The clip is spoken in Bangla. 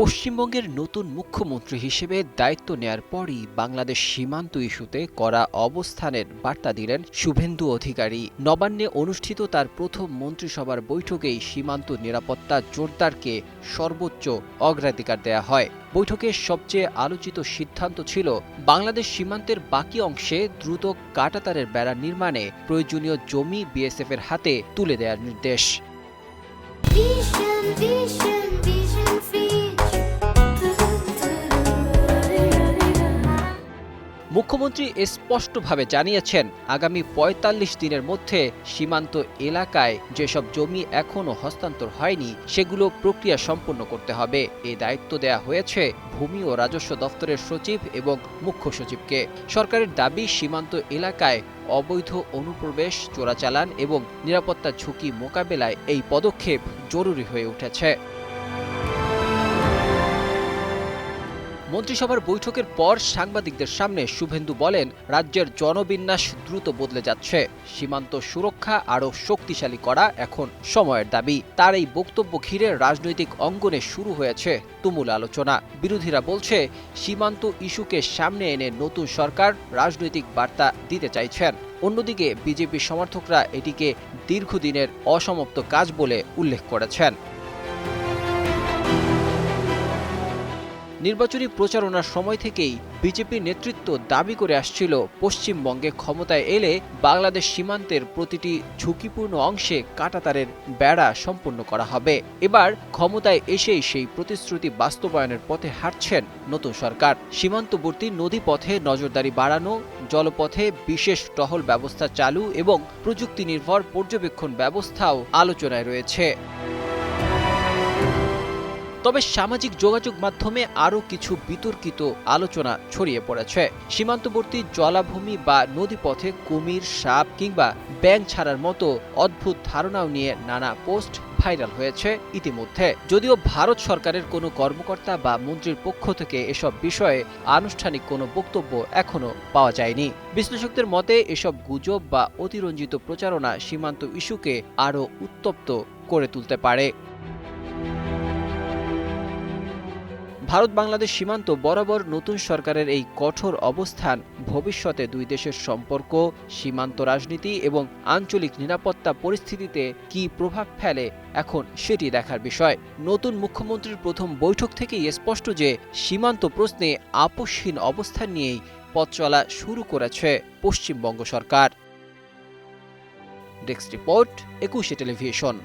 পশ্চিমবঙ্গের নতুন মুখ্যমন্ত্রী হিসেবে দায়িত্ব নেয়ার পরই বাংলাদেশ সীমান্ত ইস্যুতে কড়া অবস্থানের বার্তা দিলেন শুভেন্দু অধিকারী। নবান্নে অনুষ্ঠিত তার প্রথম মন্ত্রিসভার বৈঠকেই সীমান্ত নিরাপত্তা জোরদারকে সর্বোচ্চ অগ্রাধিকার দেয়া হয়। বৈঠকে সবচেয়ে আলোচিত সিদ্ধান্ত ছিল বাংলাদেশ সীমান্তের বাকি অংশে দ্রুত কাঁটাতারের বেড়া নির্মাণে প্রয়োজনীয় জমি বিএসএফের হাতে তুলে দেওয়ার নির্দেশ। মুখ্যমন্ত্রী স্পষ্টভাবে জানিয়েছেন, আগামী ৪৫ দিনের মধ্যে সীমান্ত এলাকায় যেসব জমি এখনও হস্তান্তর হয়নি সেগুলো প্রক্রিয়া সম্পন্ন করতে হবে। এই দায়িত্ব দেয়া হয়েছে ভূমি ও রাজস্ব দফতরের সচিব এবং মুখ্য সচিবকে। সরকারের দাবি, সীমান্ত এলাকায় অবৈধ অনুপ্রবেশ, চোরাচালান এবং নিরাপত্তা ঝুঁকি মোকাবেলায় এই পদক্ষেপ জরুরি হয়ে উঠেছে। মন্ত্রিসভার বৈঠকের পর সাংবাদিকদের সামনে শুভেন্দু বলেন, রাজ্যের জনবিন্যাস দ্রুত বদলে যাচ্ছে, সীমান্ত সুরক্ষা আরও শক্তিশালী করা এখন সময়ের দাবি। তার এই বক্তব্য ঘিরে রাজনৈতিক অঙ্গনে শুরু হয়েছে তুমুল আলোচনা। বিরোধীরা বলছে, সীমান্ত ইস্যুকে সামনে এনে নতুন সরকার রাজনৈতিক বার্তা দিতে চাইছেন। অন্যদিকে বিজেপি সমর্থকরা এটিকে দীর্ঘদিনের অসমাপ্ত কাজ বলে উল্লেখ করেছেন। নির্বাচনী প্রচারণার সময় থেকেই বিজেপি নেতৃত্ব দাবি করে আসছিল, পশ্চিমবঙ্গে ক্ষমতায় এলে বাংলাদেশ সীমান্তের প্রতিটি ঝুঁকিপূর্ণ অংশে কাঁটাতারের বেড়া সম্পন্ন করা হবে। এবার ক্ষমতায় এসেই সেই প্রতিশ্রুতি বাস্তবায়নের পথে হাঁটছেন নতুন সরকার। সীমান্তবর্তী নদীপথে নজরদারি বাড়ানো, জলপথে বিশেষ টহল ব্যবস্থা চালু এবং প্রযুক্তি নির্ভর পর্যবেক্ষণ ব্যবস্থাও আলোচনায় রয়েছে। তবে সামাজিক যোগাযোগ মাধ্যমে আরও কিছু বিতর্কিত আলোচনা ছড়িয়ে পড়েছে। সীমান্তবর্তী জলাভূমি বা নদীপথে কুমির, সাপ কিংবা ব্যাঙ ছাড়ার মতো অদ্ভুত ধারণাও নিয়ে নানা পোস্ট ভাইরাল হয়েছে ইতিমধ্যে। যদিও ভারত সরকারের কোনো কর্মকর্তা বা মন্ত্রীর পক্ষ থেকে এসব বিষয়ে আনুষ্ঠানিক কোনো বক্তব্য এখনো পাওয়া যায়নি। বিশ্লেষকদের মতে, এসব গুজব বা অতিরঞ্জিত প্রচারণা সীমান্ত ইস্যুকে আরও উত্তপ্ত করে তুলতে পারে। ভারত বাংলাদেশ সীমান্ত বরাবর নতুন সরকারের এই কঠোর অবস্থান ভবিষ্যতে দুই দেশের সম্পর্ক, সীমান্ত রাজনীতি এবং আঞ্চলিক নিরাপত্তা পরিস্থিতিতে কী প্রভাব ফেলে এখন সেটি দেখার বিষয়। নতুন মুখ্যমন্ত্রীর প্রথম বৈঠক থেকেই স্পষ্ট যে সীমান্ত প্রশ্নে আপোষহীন অবস্থান নিয়েই পথ চলা শুরু করেছে পশ্চিমবঙ্গ সরকার। Desk report, ২১ television.